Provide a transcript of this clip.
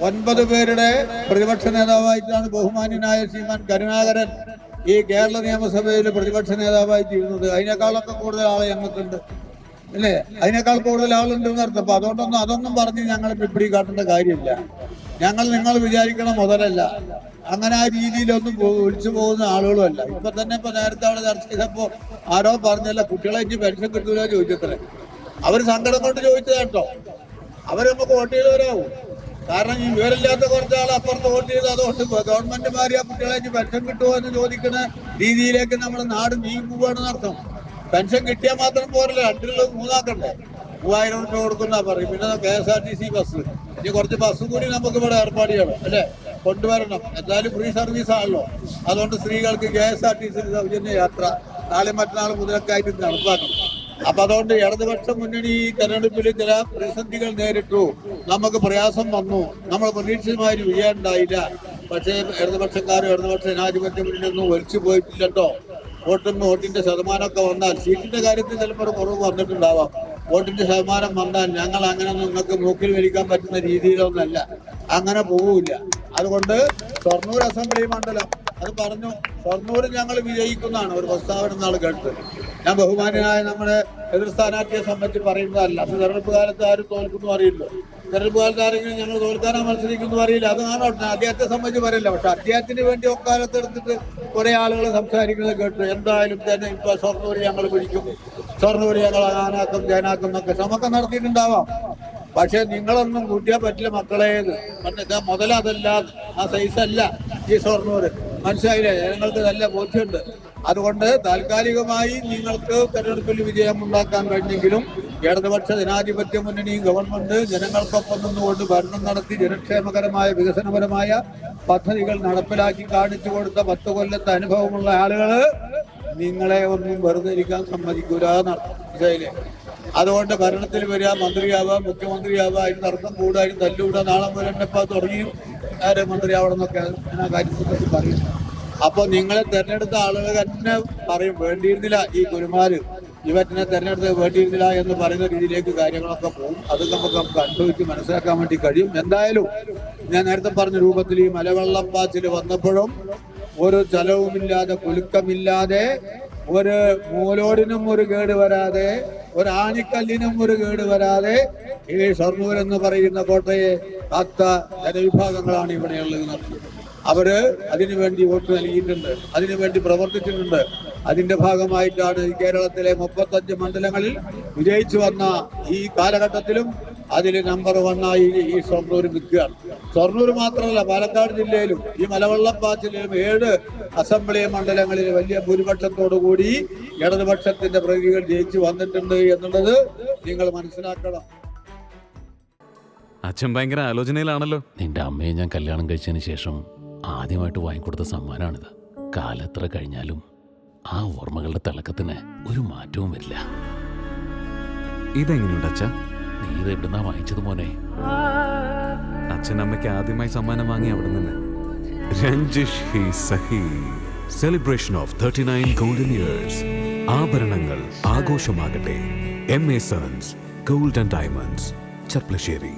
9 പേരുടെ പ്രതിപക്ഷ നേതാവായിട്ടാണ് ബഹുമാന്യനായ ശ്രീമാൻ കരുണാകരൻ ഈ കേരള നിയമസഭയിൽ പ്രതിപക്ഷ നേതാവായി തീരുന്നത്. അതിനേക്കാളൊക്കെ കൂടുതൽ ആളെ ഞങ്ങൾക്കുണ്ട് അല്ലേ? അതിനേക്കാൾ കൂടുതൽ ആളുണ്ടെന്ന് അർത്ഥം. അപ്പൊ അതൊന്നും പറഞ്ഞ് ഞങ്ങൾ പിപ്പിടി കാട്ടേണ്ട കാര്യമില്ല. നിങ്ങൾ വിചാരിക്കണ മുതലല്ല, അങ്ങനെ ആ രീതിയിലൊന്നും ഒഴിച്ചു പോകുന്ന ആളുകളുമല്ല. ഇപ്പൊ നേരത്തെ അവിടെ ചർച്ച ചെയ്തപ്പോ ആരോ പറഞ്ഞല്ല കുട്ടികളെ ഇനി പെൻഷൻ കിട്ടൂല ചോദിച്ചത്രേ. അവര് സങ്കടം കൊണ്ട് ചോദിച്ചതാട്ടോ. അവര് നമുക്ക് വോട്ട് ചെയ്തവരാവും. കാരണം ഈ വിവരമില്ലാത്ത കുറച്ചാൾ അപ്പുറത്ത് വോട്ട് ചെയ്ത് അതുകൊണ്ട് ഗവൺമെന്റ് മാറി ആ കുട്ടികളെ ഇനി പെൻഷൻ കിട്ടുമോ എന്ന് ചോദിക്കുന്ന രീതിയിലേക്ക് നമ്മുടെ നാട് നീങ്ങി പോവാണെന്ന് അർത്ഥം. പെൻഷൻ കിട്ടിയാൽ മാത്രം പോരല്ലോ, 2 3,000 രൂപ കൊടുക്കുന്ന പറയും. പിന്നെ KSRTC ബസ്, ഇനി കുറച്ച് ബസ് കൂടി നമുക്ക് ഇവിടെ ഏർപ്പാട് ചെയ്യണം അല്ലേ, കൊണ്ടുവരണം. എന്തായാലും ഫ്രീ സർവീസ് ആണല്ലോ. അതുകൊണ്ട് സ്ത്രീകൾക്ക് KSRTC സൗജന്യ യാത്ര നാളെ മറ്റന്നാൾ മുതലൊക്കെ ആയിട്ട് നടപ്പാക്കണം. അപ്പൊ അതുകൊണ്ട് ഇടതുപക്ഷ മുന്നണി ഈ തെരഞ്ഞെടുപ്പിൽ ചില പ്രതിസന്ധികൾ നേരിട്ടു, നമുക്ക് പ്രയാസം വന്നു, നമ്മൾ പ്രതീക്ഷിതമായ വിജയം ഉണ്ടായില്ല. പക്ഷേ ഇടതുപക്ഷ ജനാധിപത്യ മുന്നണിയൊന്നും ഒലിച്ചു പോയിട്ടില്ലട്ടോ. വോട്ടിന്റെ ശതമാനമൊക്കെ വന്നാൽ, സീറ്റിന്റെ കാര്യത്തിൽ ചിലപ്പോൾ കുറവ് വന്നിട്ടുണ്ടാവാം, വോട്ടിന്റെ ശതമാനം വന്നാൽ ഞങ്ങൾ അങ്ങനെ നിങ്ങൾക്ക് മൂക്കിൽ വലിക്കാൻ പറ്റുന്ന രീതിയിലൊന്നല്ല, അങ്ങനെ പോവില്ല. അതുകൊണ്ട് ഷൊർണൂർ അസംബ്ലി മണ്ഡലം അത് പറഞ്ഞു, ഷൊർണൂർ ഞങ്ങൾ വിജയിക്കുന്നതാണ് ഒരു പ്രസ്താവന നാൾ കേട്ടത്. ഞാൻ ബഹുമാനായ നമ്മുടെ എതിർ സ്ഥാനാർത്ഥിയെ സംബന്ധിച്ച് പറയുന്നതല്ല. അത് തെരഞ്ഞെടുപ്പ് കാലത്ത് ആരും തോൽക്കുന്നു അറിയില്ലോ, തെരഞ്ഞെടുപ്പ് കാലത്ത് ആരെങ്കിലും ഞങ്ങൾ തോൽക്കാനോ മത്സരിക്കുന്നു അറിയില്ല. അതാണ് അദ്ദേഹത്തെ സംബന്ധിച്ച് പറയില്ല. പക്ഷെ അദ്ദേഹത്തിന് വേണ്ടി ഒക്കാലത്ത് എടുത്തിട്ട് കുറെ ആളുകൾ സംസാരിക്കുന്നത് കേട്ടു. എന്തായാലും തന്നെ ഇപ്പൊ ഷൊർണൂർ ഞങ്ങൾ പിടിക്കും, ഷൊർണൂർ ഞങ്ങൾ ആനാക്കും ജനാക്കും എന്നൊക്കെ ശ്രമമൊക്കെ നടത്തിയിട്ടുണ്ടാവാം. പക്ഷെ നിങ്ങളൊന്നും കൂട്ടിയാൽ പറ്റില്ല മക്കളെ. മുതലതല്ല, ആ സൈസല്ല ഈ ഷൊർണൂർ, മനസ്സിലായില്ലേ? ജനങ്ങൾക്ക് നല്ല ബോധ്യമുണ്ട്. അതുകൊണ്ട് താൽക്കാലികമായി നിങ്ങൾക്ക് തെരഞ്ഞെടുപ്പിൽ വിജയം ഉണ്ടാക്കാൻ കഴിഞ്ഞെങ്കിലും ഇടതുപക്ഷ ജനാധിപത്യ മുന്നണിയും ഗവൺമെന്റ് ജനങ്ങൾക്കൊപ്പം നിന്നുകൊണ്ട് ഭരണം നടത്തി ജനക്ഷേമകരമായ വികസനപരമായ പദ്ധതികൾ നടപ്പിലാക്കി കാണിച്ചു കൊടുത്ത 10 കൊല്ലത്തെ അനുഭവമുള്ള ആളുകൾ നിങ്ങളെ ഒന്നും വെറുതെ ഇരിക്കാൻ സമ്മതിക്കൂല എന്നാണ്. അതുകൊണ്ട് ഭരണത്തിൽ വരിക, മന്ത്രിയാവുക, മുഖ്യമന്ത്രിയാവുക, അതിന് തർക്കം കൂടുക, അതിന് തല്ലുകൂടുക, നാളെ മുതലെന്നപ്പോ തുടങ്ങി ആരെ മന്ത്രിയാവണം എന്നൊക്കെ ആ കാര്യത്തെപ്പറ്റി പറയുന്നു. അപ്പൊ നിങ്ങളെ തെരഞ്ഞെടുത്ത ആളുകൾ തന്നെ പറയും വേണ്ടിയിരുന്നില്ല, ഈ കുരുമാര് ഇവറ്റിനെ തെരഞ്ഞെടുത്ത് വേണ്ടിയിരുന്നില്ല എന്ന് പറയുന്ന രീതിയിലേക്ക് കാര്യങ്ങളൊക്കെ പോകും. അത് നമുക്ക് അനുഭവിച്ച് മനസ്സിലാക്കാൻ വേണ്ടി കഴിയും. എന്തായാലും ഞാൻ നേരത്തെ പറഞ്ഞ രൂപത്തിൽ ഈ മലവെള്ളപ്പാച്ചിൽ വന്നപ്പോഴും ഒരു ചലവുമില്ലാതെ, കുലുക്കമില്ലാതെ, ഒരു മൂലോടിനും ഒരു കേട് വരാതെ, ഒരു ആണിക്കല്ലിനും ഒരു കേട് വരാതെ ഈ ഷൊർണൂർ എന്ന് പറയുന്ന കോട്ടയെ കാത്ത ജനവിഭാഗങ്ങളാണ് ഇവിടെയുള്ളത്. അവര് അതിനുവേണ്ടി വോട്ട് നൽകിയിട്ടുണ്ട്, അതിനുവേണ്ടി പ്രവർത്തിച്ചിട്ടുണ്ട്. അതിന്റെ ഭാഗമായിട്ടാണ് കേരളത്തിലെ 35 മണ്ഡലങ്ങളിൽ വിജയിച്ചു വന്ന ഈ കാലഘട്ടത്തിലും അതിൽ നമ്പർ 1 ഈ ഷൊർണൂർ നിൽക്കുകയാണ്. ഷൊർണൂർ മാത്രമല്ല, പാലക്കാട് ജില്ലയിലും ഈ മലവെള്ളപ്പാച്ചിലും 7 അസംബ്ലി മണ്ഡലങ്ങളിൽ വലിയ ഭൂരിപക്ഷത്തോടുകൂടി ഇടതുപക്ഷത്തിന്റെ പ്രതിനിധികൾ ജയിച്ചു വന്നിട്ടുണ്ട് എന്നുള്ളത് നിങ്ങൾ മനസ്സിലാക്കണം. അച്ഛൻ ഭയങ്കര ആലോചനയിലാണല്ലോ. നിന്റെ അമ്മയെ ഞാൻ കല്യാണം കഴിച്ചതിന് ശേഷം ആദ്യമായിട്ട് വാങ്ങിക്കൊടുത്ത സമ്മാനമാണിത്. കാലെത്ര കഴിഞ്ഞാലും ആ ഓർമ്മകളുടെ തിളക്കത്തിന് ഒരു മാറ്റവും വരില്ല. ഇതെങ്ങനെയുണ്ട് അച്ഛാ? നീ ഇത് എവിടുന്നാ വാങ്ങിച്ചത് മോനെ? അച്ഛനമ്മയ്ക്ക് ആദ്യമായി സമ്മാനം വാങ്ങി അവിടെ നിന്ന്. രഞ്ജിഷ് ഹി സഹി. Celebration of 39 golden years. ആഭരണങ്ങൾ ആഘോഷമാകട്ടെ. MA sons gold and diamonds, Cherpulassery.